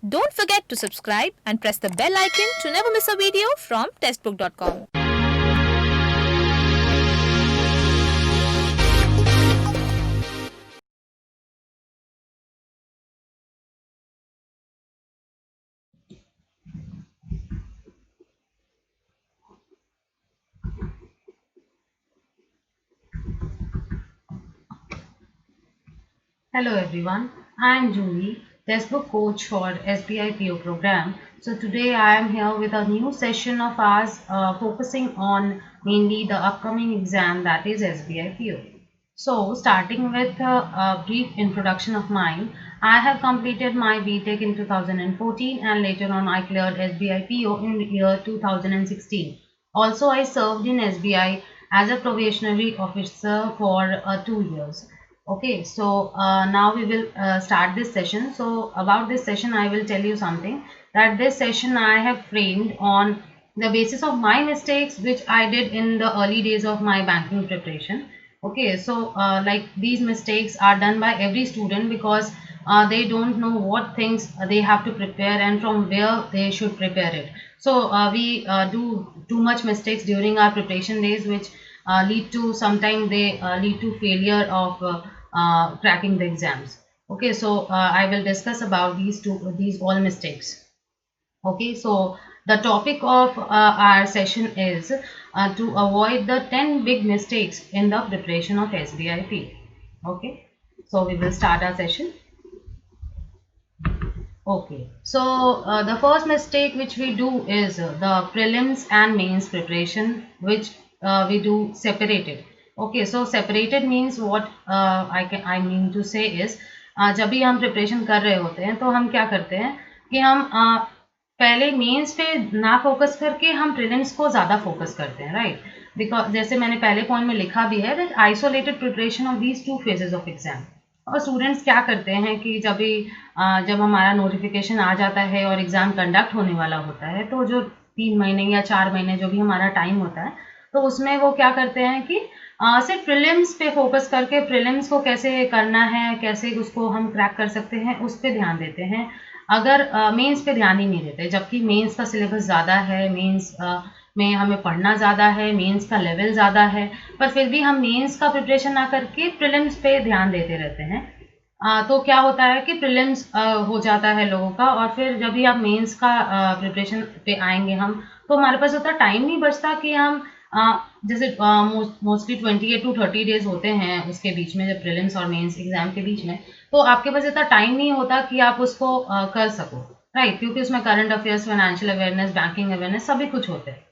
Don't forget to subscribe and press the bell icon to never miss a video from testbook.com. Hello everyone, I am Julie, textbook coach for SBI PO program. So today I am here with a new session of ours focusing on mainly the upcoming exam, that is SBI PO. So starting with a brief introduction of mine, I have completed my BTech in 2014 and later on I cleared SBI PO in the year 2016. Also I served in SBI as a probationary officer for 2 years. Okay, so now we will start this session. So about this session, I will tell you something that this session I have framed on the basis of my mistakes which I did in the early days of my banking preparation. Okay, so like these mistakes are done by every student because they don't know what things they have to prepare and from where they should prepare it. So we do too much mistakes during our preparation days, which lead to sometimes they lead to failure of cracking the exams. Okay, so I will discuss about these all mistakes. Okay, so the topic of our session is to avoid the 10 big mistakes in the preparation of SBIP. Okay, so we will start our session. Okay, so the first mistake which we do is the prelims and mains preparation, which we do separated. Okay, so separated means what I mean to say is जब भी हम preparation कर रहे होते हैं तो हम क्या करते हैं कि हम पहले मेंस पे ना फोकस करके हम प्रीलिम्स को ज़्यादा फोकस करते हैं, राइट? बिकॉज जैसे मैंने पहले पॉइंट में लिखा भी है that isolated preparation of these two phases of exam. और स्टूडेंट्स क्या करते हैं कि जब हमारा नोटिफिकेशन आ जाता है और एग्ज़ाम कंडक्ट होने वाला होता है तो जो 3 महीने या 4 महीने जो भी हमारा टाइम होता है तो उसमें वो क्या करते हैं कि सिर्फ प्रीलिम्स पे फोकस करके प्रीलिम्स को कैसे करना है, कैसे उसको हम क्रैक कर सकते हैं, उस पर ध्यान देते हैं। अगर मेंस पे ध्यान ही नहीं देते, जबकि मेंस का सिलेबस ज़्यादा है, मेंस में हमें पढ़ना ज़्यादा है, मेंस का लेवल ज़्यादा है, पर फिर भी हम मेंस का प्रिपरेशन ना करके प्रीलिम्स पे ध्यान देते रहते हैं। तो क्या होता है कि प्रीलिम्स हो जाता है लोगों का और फिर जब भी आप मेंस का प्रिपरेशन पे आएंगे हम, तो हमारे पास उतना टाइम नहीं बचता कि हम जैसे मोस्टली 28 to 30 डेज होते हैं उसके बीच में, जब प्रीलिम्स और मेंस एग्जाम के बीच में, तो आपके पास इतना टाइम नहीं होता कि आप उसको कर सको, राइट? क्योंकि उसमें current affairs, financial awareness, banking awareness सभी कुछ होते हैं।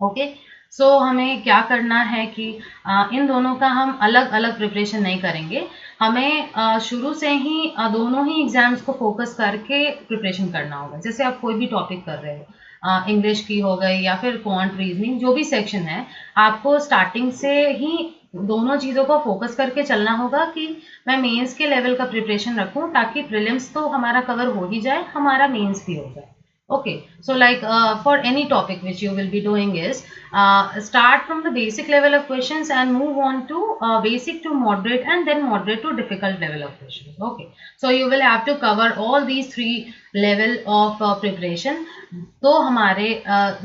ओके, सो हमें क्या करना है कि इन दोनों का हम अलग अलग प्रिपरेशन नहीं करेंगे। हमें शुरू से ही दोनों ही एग्जाम्स को फोकस करके प्रिपरेशन करना होगा। जैसे आप कोई भी टॉपिक कर रहे हो, इंग्लिश की हो गई या फिर क्वांट रीजनिंग, जो भी सेक्शन है, आपको स्टार्टिंग से ही दोनों चीज़ों को फोकस करके चलना होगा कि मैं मेंस के लेवल का प्रिपरेशन रखूं ताकि प्रीलिम्स तो हमारा कवर हो ही जाए, हमारा मेंस भी हो जाए। Okay, so like for any topic which you will be doing is start from the basic level of questions and move on to basic to moderate and then moderate to difficult level of questions. Okay, so you will have to cover all these three level of preparation. तो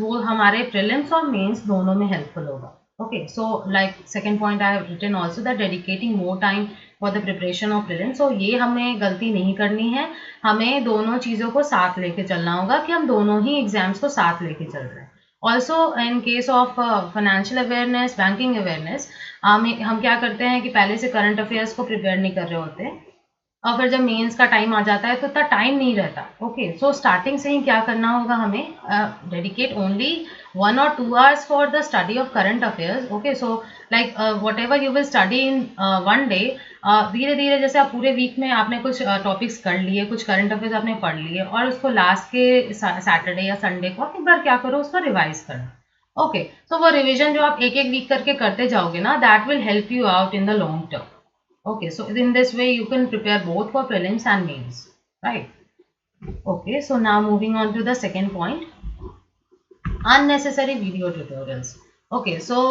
वो हमारे prelims और mains दोनों में helpful होगा. Okay, so like second point I have written also that dedicating more time for the preparation of prelims. So ये हमें गलती नहीं करनी है, हमें दोनों चीज़ों को साथ लेके चलना होगा कि हम दोनों ही एग्जाम्स को साथ लेके चल रहे हैं। Also in case of financial awareness, banking awareness, हम क्या करते हैं कि पहले से करंट अफेयर्स को प्रिपेयर नहीं कर रहे होते और फिर जब मेंस का टाइम आ जाता है तो इतना टाइम नहीं रहता। ओके, सो स्टार्टिंग से ही क्या करना होगा, हमें dedicate only 1 or 2 hours for the study of current affairs. Okay, so like what ever you will study in one day, धीरे धीरे जैसे आप पूरे वीक में आपने कुछ टॉपिक्स कर लिए, कुछ करंट अफेयर्स आपने पढ़ लिए और उसको लास्ट के सैटरडे या संडे को आप एक बार क्या करो, उसको रिवाइज करना। ओके, सो वो रिविजन जो आप एक एक वीक करके करते जाओगे ना, that will help you out in the long term. Okay, so in this way you can prepare both for prelims and mains, right? Okay, so now moving on to the second point, unnecessary video tutorials. Okay, so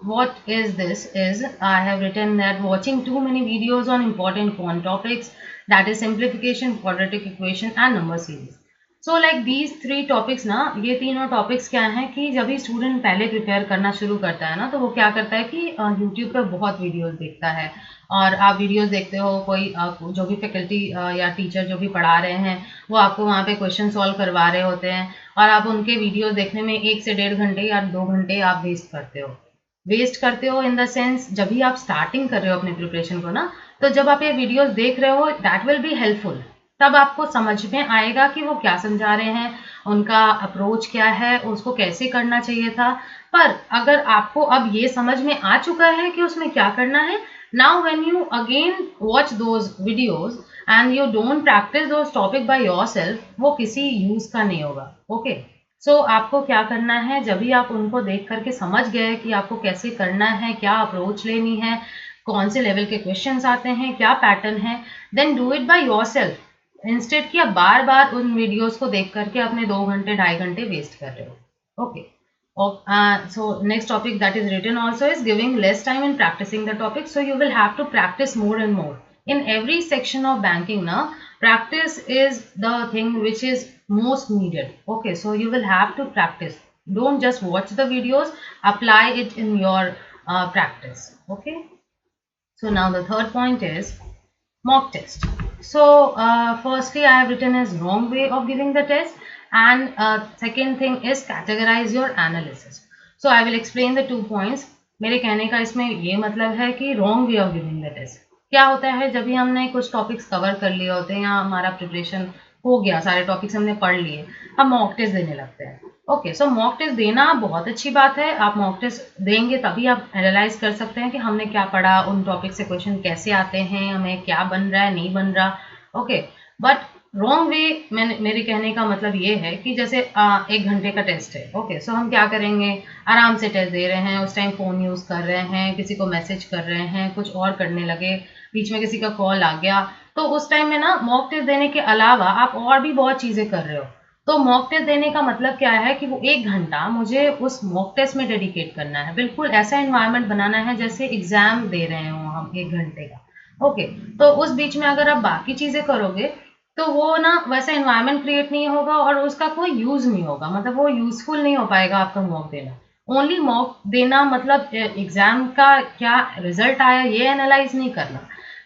what is this is I have written that watching too many videos on important quant topics, that is simplification, quadratic equation and number series. So like these three topics ना, ये तीनों topics क्या हैं कि जब भी student पहले prepare करना शुरू करता है ना, तो वो क्या करता है कि यूट्यूब पर बहुत वीडियोस देखता है और आप वीडियोस देखते हो, कोई जो भी फैकल्टी या टीचर जो भी पढ़ा रहे हैं वो आपको वहाँ पे क्वेश्चन सॉल्व करवा रहे होते हैं और आप उनके वीडियोस देखने में 1 से 1.5 घंटे या 2 घंटे आप वेस्ट करते हो इन द सेंस जब भी आप स्टार्टिंग कर रहे हो अपने प्रिपरेशन को ना, तो जब आप ये वीडियोस देख रहे हो दैट विल बी हेल्पफुल, तब आपको समझ में आएगा कि वो क्या समझा रहे हैं, उनका अप्रोच क्या है, उसको कैसे करना चाहिए था। पर अगर आपको अब ये समझ में आ चुका है कि उसमें क्या करना है, now when you again watch those videos and you don't practice those topic by yourself, वो किसी यूज का नहीं होगा। ओके सो आपको क्या करना है, जब भी आप उनको देख करके समझ गए कि आपको कैसे करना है, क्या अप्रोच लेनी है, कौन से लेवल के क्वेश्चंस आते हैं, क्या पैटर्न है, then do it by yourself instead कि आप बार बार उन वीडियोस को देख करके अपने 2 घंटे 2.5 घंटे वेस्ट कर रहे हो। Okay so next topic that is written also is giving less time in practicing the topic, so you will have to practice more and more in every section of banking. Now practice is the thing which is most needed. Okay, so you will have to practice, don't just watch the videos, apply it in your practice. Okay, so now the third point is mock test. So firstly I have written as wrong way of giving the test, and second thing is categorize your analysis. So I will explain the 2 points. मेरे कहने का इसमें ये मतलब है कि wrong way of giving the test क्या होता है, जब भी हमने कुछ टॉपिक्स कवर कर लिए होते हैं या हमारा प्रिपरेशन हो गया, सारे टॉपिक्स हमने पढ़ लिए, हम मॉक टेस्ट देने लगते हैं। ओके सो मॉक टेस्ट देना बहुत अच्छी बात है, आप मॉक टेस्ट देंगे तभी आप एनालाइज कर सकते हैं कि हमने क्या पढ़ा, उन टॉपिक से क्वेश्चन कैसे आते हैं, हमें क्या बन रहा है, नहीं बन रहा। ओके बट रॉन्ग वे मेरे कहने का मतलब ये है कि जैसे 1 घंटे का टेस्ट है। ओके सो हम क्या करेंगे, आराम से टेस्ट दे रहे हैं, उस टाइम फ़ोन यूज़ कर रहे हैं, किसी को मैसेज कर रहे हैं, कुछ और करने लगे, बीच में किसी का कॉल आ गया, तो उस टाइम में ना मॉक टेस्ट देने के अलावा आप और भी बहुत चीज़ें कर रहे हो। तो मॉक टेस्ट देने का मतलब क्या है कि वो 1 घंटा मुझे उस मॉक टेस्ट में डेडिकेट करना है, बिल्कुल ऐसा एनवायरनमेंट बनाना है जैसे एग्जाम दे रहे हो हम 1 घंटे का। ओके तो उस बीच में अगर आप बाकी चीज़ें करोगे तो वो ना वैसा एनवायरनमेंट क्रिएट नहीं होगा और उसका कोई यूज़ नहीं होगा, मतलब वो यूज़फुल नहीं हो पाएगा आपका मॉक देना। ओनली मॉक देना मतलब एग्जाम का क्या रिजल्ट आया ये एनालाइज नहीं करना,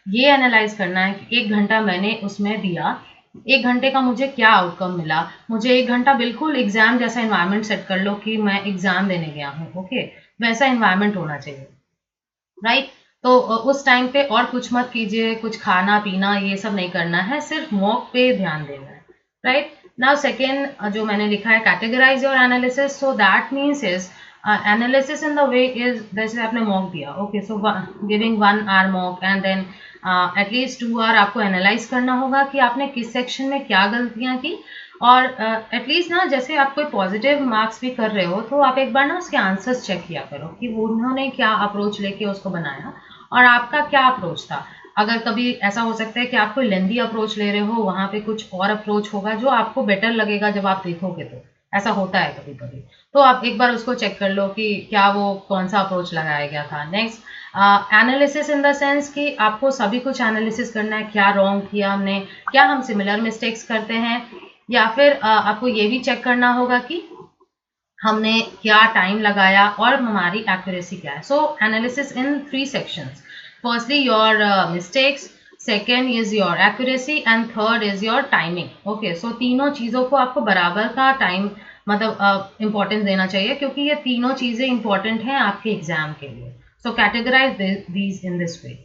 ये एनालाइज करना है कि 1 घंटा मैंने उसमें दिया, 1 घंटे का मुझे क्या आउटकम मिला, मुझे 1 घंटा बिल्कुल एग्जाम जैसा एनवायरनमेंट सेट कर लो कि मैं एग्जाम देने गया हूँ। ओके वैसा एनवायरनमेंट होना चाहिए, राइट। तो उस टाइम पे और कुछ मत कीजिए, कुछ खाना पीना ये सब नहीं करना है, सिर्फ मॉक पे ध्यान देना है, राइट। नाउ सेकेंड जो मैंने लिखा है categorise your analysis, so that means is analysis in the way is, जैसे आपने मॉक दिया, okay so giving 1 hour mock and then at least 2 hour आपको एनालाइज करना होगा कि आपने किस सेक्शन में क्या गलतियां की, और एटलीस्ट ना जैसे आप कोई पॉजिटिव मार्क्स भी कर रहे हो तो आप एक बार ना उसके आंसर्स चेक किया करो कि वो उन्होंने क्या अप्रोच लेके उसको बनाया और आपका क्या अप्रोच था। अगर कभी ऐसा हो सकता है कि आप कोई लेंदी अप्रोच ले रहे हो, वहाँ पे कुछ और अप्रोच होगा जो आपको बेटर लगेगा जब आप देखोगे, तो ऐसा होता है कभी कभी, तो आप एक बार उसको चेक कर लो कि क्या वो कौन सा अप्रोच लगाया गया था। Next analysis in the sense कि आपको सभी कुछ एनालिसिस करना है, क्या रॉन्ग किया हमने, क्या हम सिमिलर मिस्टेक्स करते हैं, या फिर आपको ये भी चेक करना होगा कि हमने क्या टाइम लगाया और हमारी एक्यूरेसी क्या है। So analysis in 3 sections, firstly your mistakes, second is your accuracy and third is your timing. Okay so तीनों चीज़ों को आपको बराबर का टाइम मतलब इम्पोर्टेंस देना चाहिए, क्योंकि ये तीनों चीज़ें इंपॉर्टेंट हैं आपके एग्जाम के लिए। So categorise these in this way.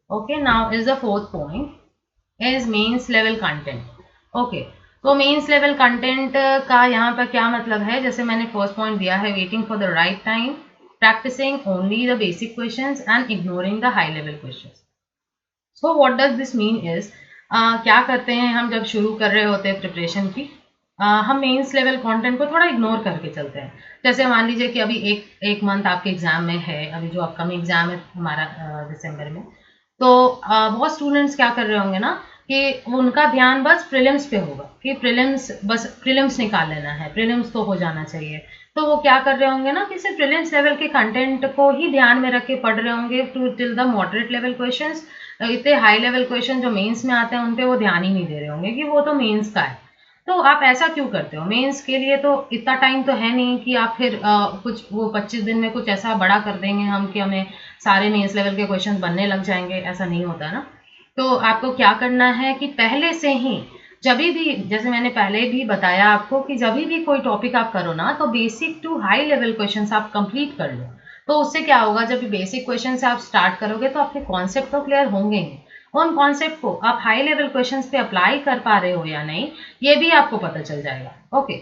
Okay now is the fourth point is mains level content. Okay तो मेंस लेवल कंटेंट का यहाँ पर क्या मतलब है, जैसे मैंने फर्स्ट पॉइंट दिया है waiting for the right time, practising only the basic questions and ignoring the high level questions. So what does this mean is, क्या करते हैं हम जब शुरू कर रहे होते हैं प्रिपरेशन की, हम मेंस लेवल कंटेंट को थोड़ा इग्नोर करके चलते हैं। जैसे मान लीजिए कि अभी एक मंथ आपके एग्जाम में है, अभी जो अपकमिंग एग्जाम है हमारा दिसंबर में, तो बहुत स्टूडेंट्स क्या कर रहे होंगे ना कि उनका ध्यान बस प्रीलिम्स पे होगा कि प्रीलिम्स, बस प्रीलिम्स निकाल लेना है, प्रीलिम्स तो हो जाना चाहिए, तो वो क्या कर रहे होंगे ना कि सिर्फ प्रीलिम्स लेवल के कंटेंट को ही ध्यान में रख के पढ़ रहे होंगे to till the moderate level questions. इतने हाई लेवल क्वेश्चन जो मेंस में आते हैं उन पे वो ध्यान ही नहीं दे रहे होंगे कि वो तो मेंस का है। तो आप ऐसा क्यों करते हो? मेंस के लिए तो इतना टाइम तो है नहीं कि आप फिर कुछ वो 25 दिन में कुछ ऐसा बड़ा कर देंगे हम कि हमें सारे मेंस लेवल के क्वेश्चन बनने लग जाएंगे, ऐसा नहीं होता है ना। तो आपको क्या करना है कि पहले से ही जभी भी, जैसे मैंने पहले भी बताया आपको कि जभी भी कोई टॉपिक आप करो ना तो basic to high level questions आप कंप्लीट कर लो। तो उससे क्या होगा, जब बेसिक क्वेश्चन से आप स्टार्ट करोगे तो आपके कॉन्सेप्ट तो क्लियर होंगे ही, उन कॉन्सेप्ट को आप हाई लेवल क्वेश्चंस पे अप्लाई कर पा रहे हो या नहीं ये भी आपको पता चल जाएगा। ओके,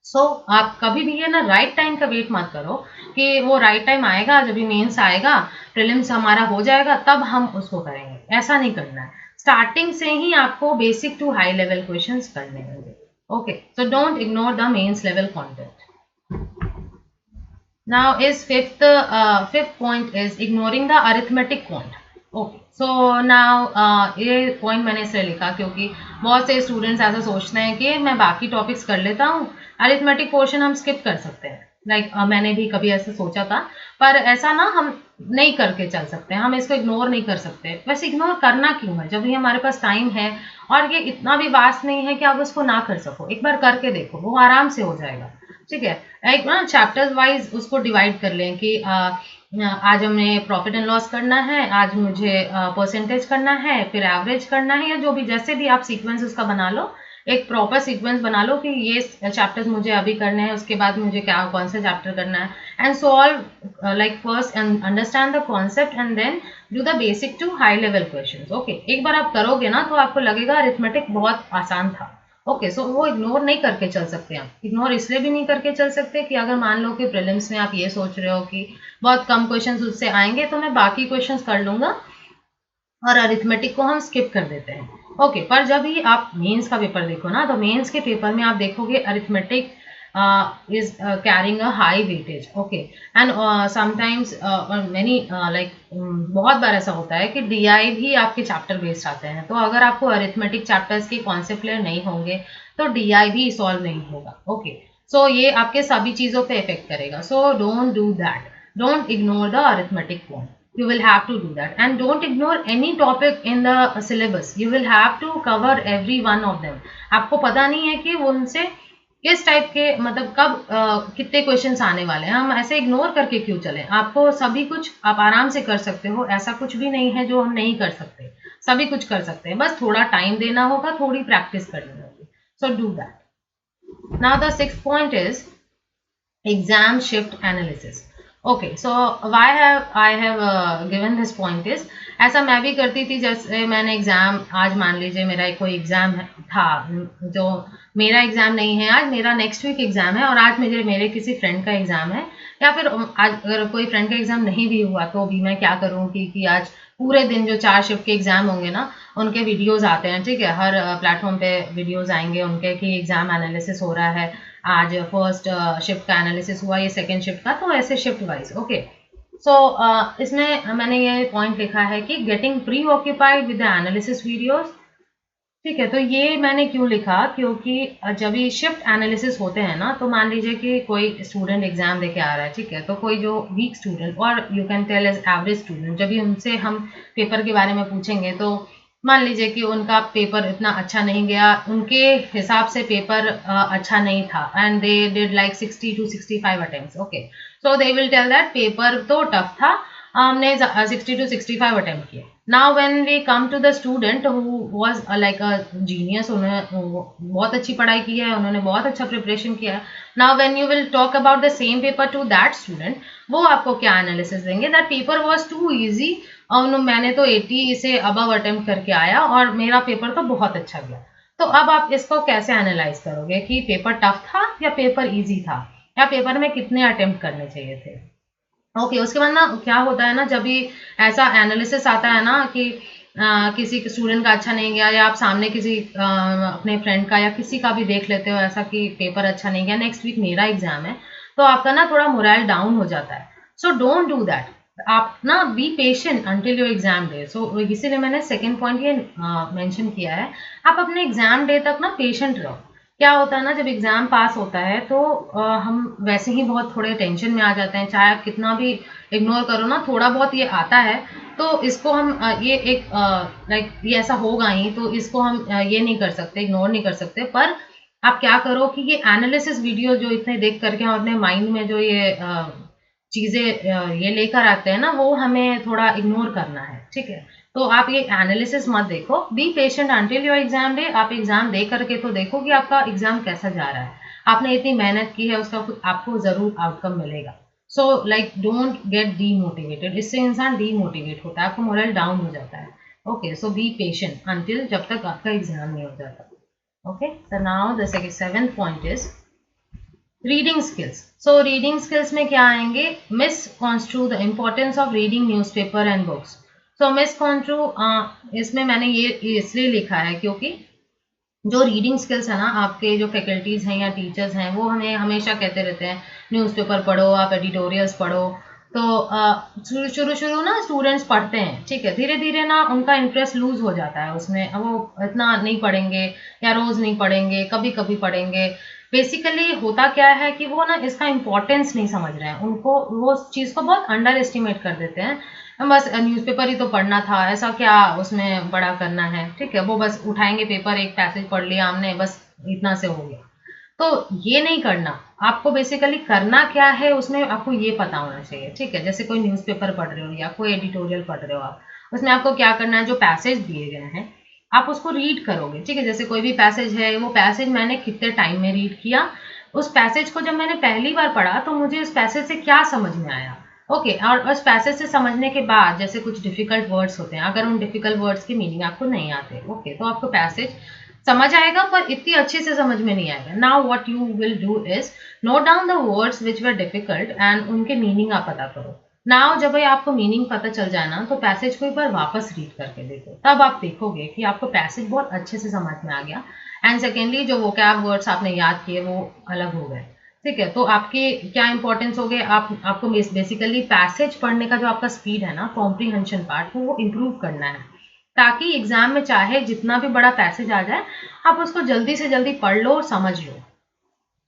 सो आप कभी भी ये ना राइट टाइम का वेट मत करो कि वो राइट टाइम आएगा जब भी मेंस आएगा, प्रीलिम्स हमारा हो जाएगा तब हम उसको करेंगे, ऐसा नहीं करना है। स्टार्टिंग से ही आपको basic to high level questions करने होंगे। Okay, so don't ignore the mains level content. Now is fifth point is ignoring the arithmetic point. Okay, so now ये point मैंने इसलिए लिखा क्योंकि बहुत से स्टूडेंट्स ऐसा सोचते हैं कि मैं बाकी टॉपिक्स कर लेता हूँ, अरिथमेटिक पोर्शन हम स्किप कर सकते हैं। मैंने भी कभी ऐसा सोचा था, पर ऐसा ना हम नहीं करके चल सकते हैं, हम इसको इग्नोर नहीं कर सकते। वैसे इग्नोर करना क्यों है, जब भी हमारे पास टाइम है और ये इतना भी वास्ट नहीं है कि आप उसको ना कर सको। एक बार करके देखो, वो आराम से हो जाएगा। ठीक है, एक ना चैप्टर्स वाइज उसको डिवाइड कर लें कि आज हमें प्रॉफिट एंड लॉस करना है, आज मुझे परसेंटेज करना है, फिर एवरेज करना है, या जो भी जैसे भी आप सीक्वेंस उसका बना लो, एक प्रॉपर सीक्वेंस बना लो कि ये चैप्टर्स मुझे अभी करने हैं, उसके बाद मुझे क्या कौन सा चैप्टर करना है, and solve like first understand the concept and then do the basic to high level questions. Okay, एक बार आप करोगे ना तो आपको लगेगा अरिथमेटिक बहुत आसान था। ओके, सो वो इग्नोर नहीं करके चल सकते। आप इग्नोर इसलिए भी नहीं करके चल सकते कि अगर मान लो कि प्रीलिम्स में आप ये सोच रहे हो कि बहुत कम क्वेश्चंस उससे आएंगे तो मैं बाकी क्वेश्चंस कर लूंगा और अरिथमेटिक को हम स्किप कर देते हैं। ओके, पर जब ही आप मेंस का पेपर देखो ना तो मेंस के पेपर में आप देखोगे arithmetic is carrying a high weightage. Okay, and sometimes many like बहुत बार ऐसा होता है कि डीआई भी आपके चैप्टर बेस्ड आते हैं, तो अगर आपको अरिथमेटिक चैप्टर्स के कॉन्सेप्ट क्लियर नहीं होंगे तो डीआई भी सॉल्व नहीं होगा। ओके, सो ये आपके सभी चीजों पे इफेक्ट करेगा। So don't do that, don't ignore the arithmetic point. You will have to do that, and don't ignore any topic in the syllabus. You will have to cover every one of them. आपको पता नहीं है कि वो उनसे किस type के मतलब कब कितने क्वेश्चंस आने वाले हैं, हम ऐसे इग्नोर करके क्यों चलें? आपको सभी कुछ आप आराम से कर सकते हो, ऐसा कुछ भी नहीं है जो हम नहीं कर सकते, सभी कुछ कर सकते हैं, बस थोड़ा टाइम देना होगा, थोड़ी प्रैक्टिस करनी होगी। So do that. Now the sixth point is exam shift analysis. Okay, so why have I have given this point is, ऐसा मैं भी करती थी। जैसे मैंने एग्जाम, आज मान लीजिए मेरा कोई एग्जाम था, जो मेरा एग्जाम नहीं है, आज मेरा नेक्स्ट वीक एग्जाम है और आज मेरे किसी फ्रेंड का एग्जाम है, या फिर आज अगर कोई फ्रेंड का एग्जाम नहीं भी हुआ तो भी मैं क्या करूँ कि आज पूरे दिन जो 4 शिफ्ट के एग्जाम होंगे ना उनके वीडियोज आते हैं। ठीक है, हर प्लेटफॉर्म पे वीडियोज आएंगे उनके कि एग्जाम एनालिसिस हो रहा है, आज फर्स्ट शिफ्ट का एनालिसिस हुआ, ये सेकंड शिफ्ट का, तो ऐसे शिफ्ट वाइज। ओके, सो इसमें मैंने ये पॉइंट लिखा है कि getting pre occupied with the analysis videos. ठीक है, तो ये मैंने क्यों लिखा, क्योंकि जब ये शिफ्ट एनालिसिस होते हैं ना तो मान लीजिए कि कोई स्टूडेंट एग्जाम देके आ रहा है, ठीक है, तो कोई जो वीक स्टूडेंट और you can tell as average student, जब भी उनसे हम पेपर के बारे में पूछेंगे तो मान लीजिए कि उनका पेपर इतना अच्छा नहीं गया, उनके हिसाब से पेपर अच्छा नहीं था, and they did like 60 to 65 attempts. Okay, so they will tell that paper तो टफ था, हमने 60 to 65 अटेम्प्ट किए। Now when we come to the student who was like a genius, उन्होंने बहुत अच्छी पढ़ाई की है, उन्होंने बहुत अच्छा प्रिपरेशन किया है। Now when you will talk about the same paper to that student, वो आपको क्या एनालिसिस देंगे, that paper was too easy, और मैंने तो 80 से अबव अटेम्प्ट करके आया और मेरा पेपर तो बहुत अच्छा गया। तो अब आप इसको कैसे एनालाइज करोगे कि पेपर टफ था या पेपर इजी था, या पेपर में कितने अटेम्प्ट करने चाहिए थे। ओके, उसके बाद ना क्या होता है ना, जब भी ऐसा एनालिसिस आता है ना कि किसी स्टूडेंट का अच्छा नहीं गया, या आप सामने किसी अपने फ्रेंड का या किसी का भी देख लेते हो ऐसा कि पेपर अच्छा नहीं गया, नेक्स्ट वीक मेरा एग्जाम है, तो आपका ना थोड़ा मोरल डाउन हो जाता है। सो डोंट डू दैट, आप ना be patient until your exam day. So इसीलिए मैंने सेकेंड पॉइंट ये मेंशन किया है, आप अपने एग्जाम डे तक ना पेशेंट रहो। क्या होता है ना, जब एग्जाम पास होता है तो हम वैसे ही बहुत थोड़े टेंशन में आ जाते हैं, चाहे आप कितना भी इग्नोर करो ना, थोड़ा बहुत ये आता है तो इसको हम ये एक लाइक ये ऐसा होगा ही, तो इसको हम ये नहीं कर सकते, इग्नोर नहीं कर सकते। पर आप क्या करो कि ये एनालिसिस वीडियो जो इतने देख करके हम अपने माइंड में जो ये चीजें ये लेकर आते हैं ना, वो हमें थोड़ा इग्नोर करना है, ठीक है। तो आप ये एनालिसिस मत देखो, B patient until your exam day. आप एग्जाम दे करके तो देखो कि आपका एग्जाम कैसा जा रहा है, आपने इतनी मेहनत की है, उसका आपको जरूर आउटकम मिलेगा। So like don't get demotivated, इससे इंसान डीमोटिवेट होता है, आपको मोरल डाउन हो जाता है। ओके, सो बी पेशेंट अंटिल जब तक आपका एग्जाम नहीं हो जाता। Okay, so now the seventh point is reading skills. So reading skills में क्या आएंगे, miss construe the importance of reading newspaper and books. So miss construe, इसमें मैंने ये इसलिए लिखा है क्योंकि जो रीडिंग स्किल्स है ना, आपके जो फैकल्टीज हैं या टीचर्स हैं वो हमें हमेशा कहते रहते हैं न्यूज़पेपर पढ़ो, आप एडिटोरियल्स पढ़ो। तो शुरू शुरू ना स्टूडेंट्स पढ़ते हैं, ठीक है, धीरे धीरे ना उनका इंटरेस्ट लूज हो जाता है उसमें, अब वो इतना नहीं पढ़ेंगे या रोज नहीं पढ़ेंगे, कभी कभी पढ़ेंगे। बेसिकली होता क्या है कि वो ना इसका इम्पोर्टेंस नहीं समझ रहे हैं, उनको वो चीज़ को बहुत अंडर एस्टिमेट कर देते हैं। बस न्यूज़पेपर ही तो पढ़ना था, ऐसा क्या उसमें बड़ा करना है, ठीक है, वो बस उठाएंगे पेपर, एक पैसेज पढ़ लिया हमने, बस इतना से हो गया। तो ये नहीं करना, आपको बेसिकली करना क्या है उसमें आपको ये पता होना चाहिए, ठीक है। जैसे कोई न्यूज़पेपर पढ़ रहे हो या कोई एडिटोरियल पढ़ रहे हो आप, उसमें आपको क्या करना है, जो पैसेज दिए गए हैं आप उसको रीड करोगे, ठीक है। जैसे कोई भी पैसेज है, वो पैसेज मैंने कितने टाइम में रीड किया, उस पैसेज को जब मैंने पहली बार पढ़ा तो मुझे उस पैसेज से क्या समझ में आया। ओके, और उस पैसेज से समझने के बाद जैसे कुछ डिफिकल्ट वर्ड्स होते हैं, अगर उन डिफिकल्ट वर्ड्स की मीनिंग आपको नहीं आते, ओके, तो आपको पैसेज समझ आएगा पर इतनी अच्छे से समझ में नहीं आएगा। Now what you will do is note down the words which were difficult and उनके मीनिंग आप पता करो। नाउ जब भाई आपको मीनिंग पता चल जाए ना, तो पैसेज को एक बार वापस रीड करके देखो, तब आप देखोगे कि आपको पैसेज बहुत अच्छे से समझ में आ गया। एंड सेकेंडली जो वोकैब वर्ड्स आपने याद किए वो अलग हो गए, ठीक है। तो आपके क्या इंपॉर्टेंस हो गए, आपको बेसिकली पैसेज पढ़ने का जो आपका स्पीड है ना, कॉम्प्रीहेंशन पार्ट, वो इम्प्रूव करना है, ताकि एग्जाम में चाहे जितना भी बड़ा पैसेज आ जाए आप उसको जल्दी से जल्दी पढ़ लो और समझ लो,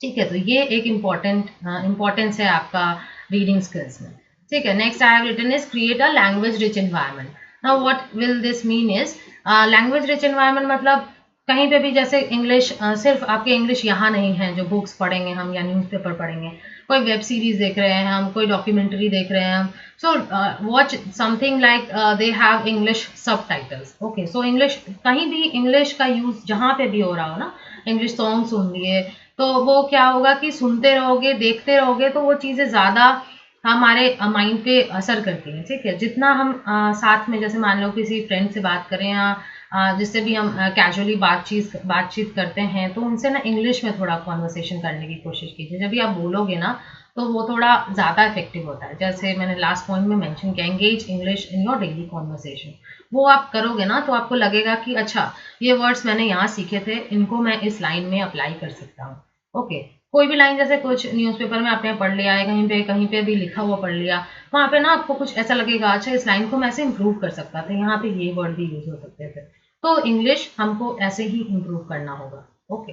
ठीक है। तो ये एक इम्पोर्टेंस है आपका रीडिंग स्किल्स में, ठीक है। Next I have written is create a language rich environment. Now what will this mean is language rich environment मतलब कहीं पे भी जैसे इंग्लिश, सिर्फ आपके इंग्लिश यहाँ नहीं है जो बुक्स पढ़ेंगे हम या न्यूज़पेपर पढ़ेंगे, कोई वेब सीरीज देख रहे हैं हम, कोई डॉक्यूमेंट्री देख रहे हैं हम, so watch something like they have English सब टाइटल्स। ओके, सो इंग्लिश कहीं भी इंग्लिश का यूज जहाँ पे भी हो रहा हो ना, इंग्लिश सॉन्ग सुन लिए, तो वो क्या होगा कि सुनते रहोगे, देखते रहोगे, तो वो चीज़ें ज़्यादा हमारे माइंड पे असर करती हैं, ठीक है। जितना हम साथ में जैसे मान लो किसी फ्रेंड से बात करें या जिससे भी हम कैजुअली बातचीत करते हैं, तो उनसे ना इंग्लिश में थोड़ा कॉन्वर्सेशन करने की कोशिश कीजिए। जब भी आप बोलोगे ना तो वो थोड़ा ज़्यादा इफेक्टिव होता है। जैसे मैंने लास्ट पॉइंट में मेंशन किया, engage English in your daily conversation, वो आप करोगे ना तो आपको लगेगा कि अच्छा ये वर्ड्स मैंने यहाँ सीखे थे, इनको मैं इस लाइन में अप्लाई कर सकता हूँ। ओके, कोई भी लाइन जैसे कुछ न्यूज़पेपर में आपने पढ़ लिया है, कहीं पे भी लिखा हुआ पढ़ लिया, वहाँ पे ना आपको कुछ ऐसा लगेगा, अच्छा इस लाइन को मैं ऐसे इंप्रूव कर सकता था, यहाँ पे ये वर्ड भी यूज हो सकते थे। तो इंग्लिश हमको ऐसे ही इंप्रूव करना होगा। Okay,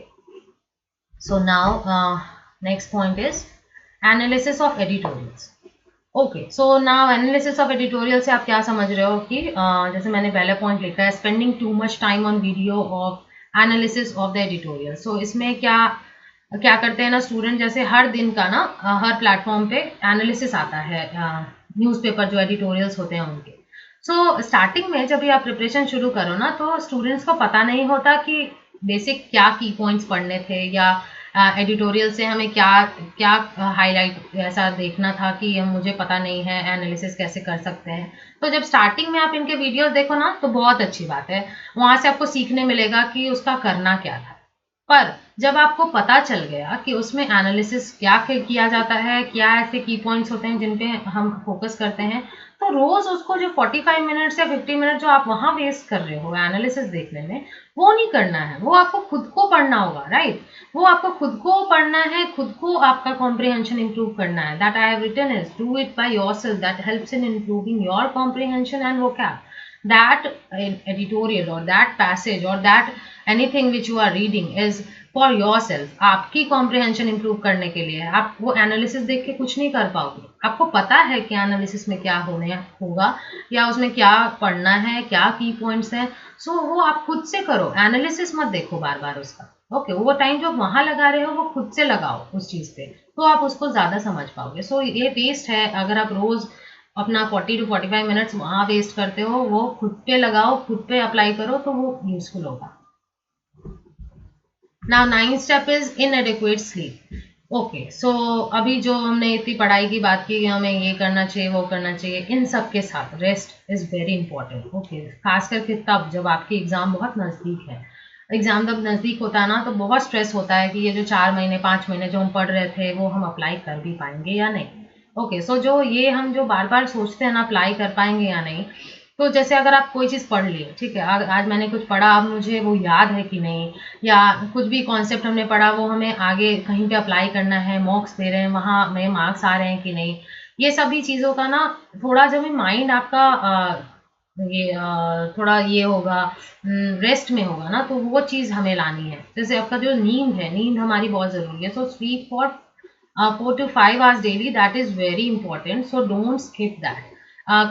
so now next point is analysis of editorials. Okay, so now analysis of editorial से आप क्या समझ रहे हो कि जैसे मैंने पहले पॉइंट लिखा है, spending too much time on video of analysis of the editorial. So इसमें क्या क्या करते हैं ना स्टूडेंट, जैसे हर दिन का ना हर प्लेटफॉर्म पे एनालिसिस आता है न्यूज़पेपर जो एडिटोरियल्स होते हैं उनके। सो स्टार्टिंग में जब भी आप प्रिपरेशन शुरू करो ना, तो स्टूडेंट्स को पता नहीं होता कि बेसिक क्या की पॉइंट्स पढ़ने थे, या एडिटोरियल से हमें क्या क्या हाईलाइट ऐसा देखना था कि मुझे पता नहीं है, एनालिसिस कैसे कर सकते हैं। तो जब स्टार्टिंग में आप इनके वीडियोस देखो ना तो बहुत अच्छी बात है, वहां से आपको सीखने मिलेगा कि उसका करना क्या था। पर जब आपको पता चल गया कि उसमें एनालिसिस क्या किया जाता है, क्या ऐसे की पॉइंट्स होते हैं जिन पे हम फोकस करते हैं, तो रोज उसको जो 45 मिनट्स या 50 मिनट जो आप वहां वेस्ट कर रहे हो एनालिसिस देखने में, वो नहीं करना है, वो आपको खुद को पढ़ना होगा, राइट। वो आपको खुद को पढ़ना है, खुद को आपका कॉम्प्रिहेंशन इंप्रूव करना है। That I have written is do it by yourself, that helps in improving your comprehension and vocab. That editorial or that passage or that anything which you are reading is for your self, आपकी comprehension improve करने के लिए। आप वो analysis देख के कुछ नहीं कर पाओगे, आपको पता है कि एनालिसिस में क्या होने होगा या उसमें क्या पढ़ना है, क्या की पॉइंट्स हैं, सो वो आप खुद से करो, एनालिसिस मत देखो बार बार उसका। ओके, वो टाइम जो वहां लगा रहे हो वो खुद से लगाओ उस चीज पे, तो आप उसको ज्यादा समझ पाओगे। सो ये वेस्ट है अगर आप रोज अपना 40 to 45 मिनट्स वहां वेस्ट करते हो, वो खुद पे लगाओ, खुद पे अप्लाई करो, तो वो यूजफुल होगा। Now 9th step is inadequate sleep. Okay, so अभी जो हमने इतनी पढ़ाई की बात की, हमें ये करना चाहिए वो करना चाहिए, इन सब के साथ rest is very important. Okay, खास करके तब जब आपकी एग्जाम बहुत नजदीक है। एग्जाम जब नजदीक होता है ना, तो बहुत स्ट्रेस होता है कि ये जो 4 महीने 5 महीने जो हम पढ़ रहे थे वो हम अप्लाई कर भी पाएंगे या नहीं। ओके, सो जो ये हम जो बार बार सोचते हैं ना अप्लाई कर पाएंगे या नहीं, तो जैसे अगर आप कोई चीज़ पढ़ लिए, ठीक है, आज मैंने कुछ पढ़ा, अब मुझे वो याद है कि नहीं, या कुछ भी कॉन्सेप्ट हमने पढ़ा वो हमें आगे कहीं पे अप्लाई करना है, मॉक्स दे रहे हैं, वहाँ में मार्क्स आ रहे हैं कि नहीं, ये सभी चीज़ों का ना थोड़ा जब माइंड आपका थोड़ा ये होगा, रेस्ट में होगा ना, तो वो चीज़ हमें लानी है। जैसे आपका जो नींद है, नींद हमारी बहुत ज़रूरी है। So sleep for 4 to 5 hours daily, that is very important, so don't skip that.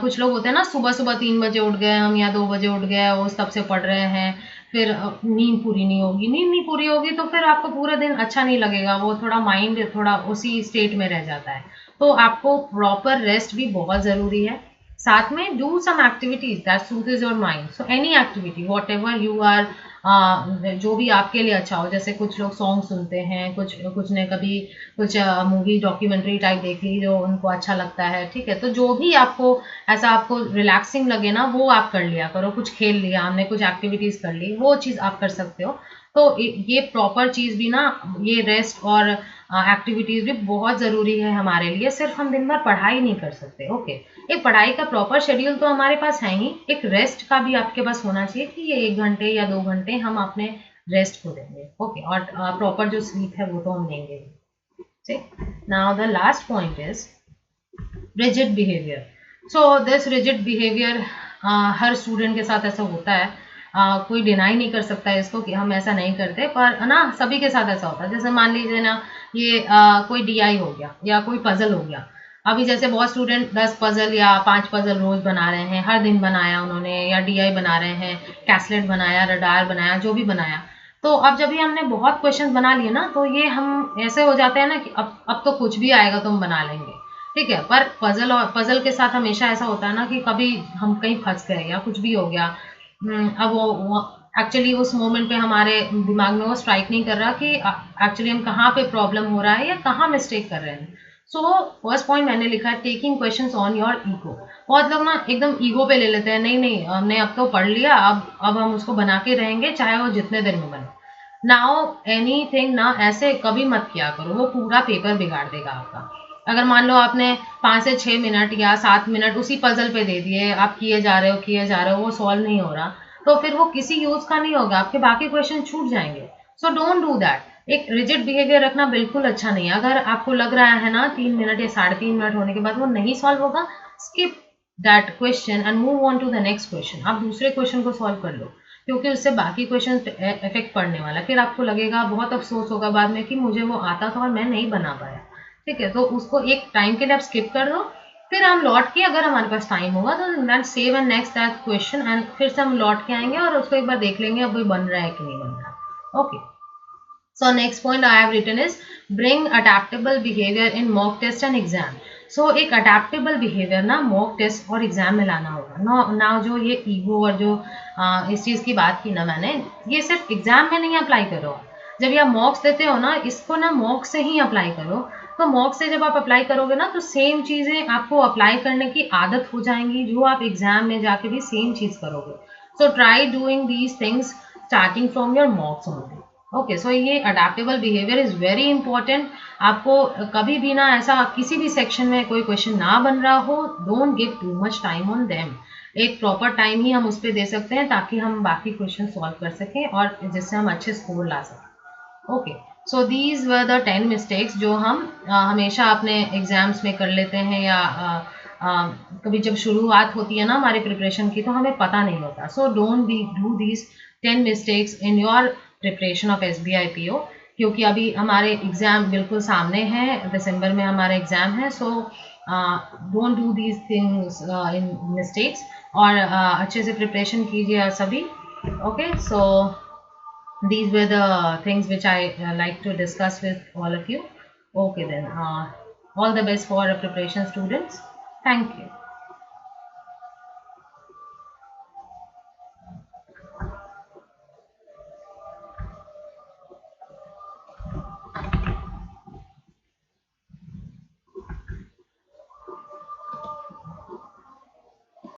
कुछ लोग होते हैं ना, सुबह सुबह 3 बजे उठ गए हम या 2 बजे उठ गए, वो तब से पढ़ रहे हैं, फिर नींद पूरी नहीं होगी, नींद नहीं पूरी होगी तो फिर आपको पूरा दिन अच्छा नहीं लगेगा, वो थोड़ा माइंड थोड़ा उसी स्टेट में रह जाता है। तो आपको प्रॉपर रेस्ट भी बहुत ज़रूरी है। साथ में do some activities that soothes your mind, so any activity whatever you are, जो भी आपके लिए अच्छा हो। जैसे कुछ लोग सॉन्ग सुनते हैं, कुछ ने कभी कुछ मूवी डॉक्यूमेंट्री टाइप देख ली जो उनको अच्छा लगता है, ठीक है, तो जो भी आपको ऐसा आपको रिलैक्सिंग लगे ना, वो आप कर लिया करो। कुछ खेल लिया हमने, कुछ एक्टिविटीज कर ली, वो चीज़ आप कर सकते हो। तो ये प्रॉपर चीज़ भी ना, ये रेस्ट और एक्टिविटीज भी बहुत ज़रूरी है हमारे लिए। सिर्फ हम दिन भर पढ़ाई नहीं कर सकते। ओके, एक पढ़ाई का प्रॉपर शेड्यूल तो हमारे पास है ही, एक रेस्ट का भी आपके पास होना चाहिए कि ये 1 घंटे या 2 घंटे हम अपने रेस्ट को देंगे। ओके, और प्रॉपर जो स्लीप है वो तो हम देंगे। Now the last point is rigid behaviour. So this rigid behaviour her student के साथ ऐसा होता है। कोई डिनाई नहीं कर सकता है इसको कि हम ऐसा नहीं करते, पर ना सभी के साथ ऐसा होता है। जैसे मान लीजिए ना, ये कोई डीआई हो गया या कोई पजल हो गया। अभी जैसे बहुत स्टूडेंट 10 पजल या 5 पजल रोज बना रहे हैं, हर दिन बनाया उन्होंने, या डीआई बना रहे हैं, कैसलेट बनाया, रडार बनाया, जो भी बनाया। तो अब जब भी हमने बहुत क्वेश्चन बना लिए ना, तो ये हम ऐसे हो जाते हैं ना कि अब तो कुछ भी आएगा तो हम बना लेंगे, ठीक है। पर पजल और पजल के साथ हमेशा ऐसा होता है ना कि कभी हम कहीं फंस गए या कुछ भी हो गया। अब वो एक्चुअली उस मोमेंट पे हमारे दिमाग में वो स्ट्राइक नहीं कर रहा कि एक्चुअली हम कहाँ पे प्रॉब्लम हो रहा है या कहाँ मिस्टेक कर रहे हैं। सो फर्स्ट पॉइंट मैंने लिखा है, taking questions on your ego. बहुत लोग ना एकदम ईगो पे ले लेते हैं, नहीं नहीं हमने अब तो पढ़ लिया, अब हम उसको बना के रहेंगे चाहे वो जितने देर में बने। नाउ एनीथिंग ना, ऐसे कभी मत किया करो, वो पूरा पेपर बिगाड़ देगा आपका। अगर मान लो आपने 5 से 6 मिनट या 7 मिनट उसी पजल पे दे दिए, आप किए जा रहे हो, वो सॉल्व नहीं हो रहा, तो फिर वो किसी यूज का नहीं होगा, आपके बाकी क्वेश्चन छूट जाएंगे। So don't do that. एक रिजिड बिहेवियर रखना बिल्कुल अच्छा नहीं है। अगर आपको लग रहा है ना 3 मिनट या 3.5 मिनट होने के बाद वो नहीं सॉल्व होगा, skip that question and move on to the next question. आप दूसरे क्वेश्चन को सॉल्व कर लो, क्योंकि उससे बाकी क्वेश्चन इफेक्ट पड़ने वाला है। फिर आपको लगेगा, बहुत अफसोस होगा बाद में कि मुझे वो आता था और मैं नहीं बना पाया, ठीक है। तो उसको एक टाइम के लिए आप स्किप कर दो, फिर हम लौट के, अगर हमारे पास टाइम होगा तो that save and next that question, and फिर से हम लौट के आएंगे और उसको एक बार देख लेंगे अब वो बन रहा है कि नहीं बन रहा। Okay, so next point I have written is bring adaptable behavior in mock test and exam. So एक adaptable behavior ना mock test और exam में लाना होगा ना। जो ये ईगो और जो इस चीज़ की बात की ना मैंने, ये सिर्फ एग्जाम में नहीं अप्लाई करो। जब ये मॉक्स देते हो ना, इसको ना मॉक से ही अप्लाई करो। तो मॉक से जब आप अप्लाई करोगे ना, तो सेम चीज़ें आपको अप्लाई करने की आदत हो जाएंगी, जो आप एग्जाम में जाके भी सेम चीज़ करोगे। So try doing these things starting from your mocks only. Okay, so ये adaptable behaviour is very important. आपको कभी भी ना ऐसा किसी भी सेक्शन में कोई क्वेश्चन ना बन रहा हो, don't give to much time on them. एक प्रॉपर टाइम ही हम उस पर दे सकते हैं ताकि हम बाकी क्वेश्चन सॉल्व कर सकें और जिससे हम अच्छे स्कोर ला सकें। Okay, so these were the 10 mistakes जो हम हमेशा अपने एग्जाम्स में कर लेते हैं, या कभी जब शुरुआत होती है ना हमारी प्रिपरेशन की, तो हमें पता नहीं होता। So don't do these 10 mistakes in your preparation of SBI PO, क्योंकि अभी हमारे एग्ज़ाम बिल्कुल सामने हैं, दिसंबर में हमारा एग्ज़ाम है. So don't do these things in mistakes, और अच्छे से प्रिपरेशन कीजिए सभी. Okay, so these were the things which I like to discuss with all of you. Okay then, all the best for preparation students. Thank you.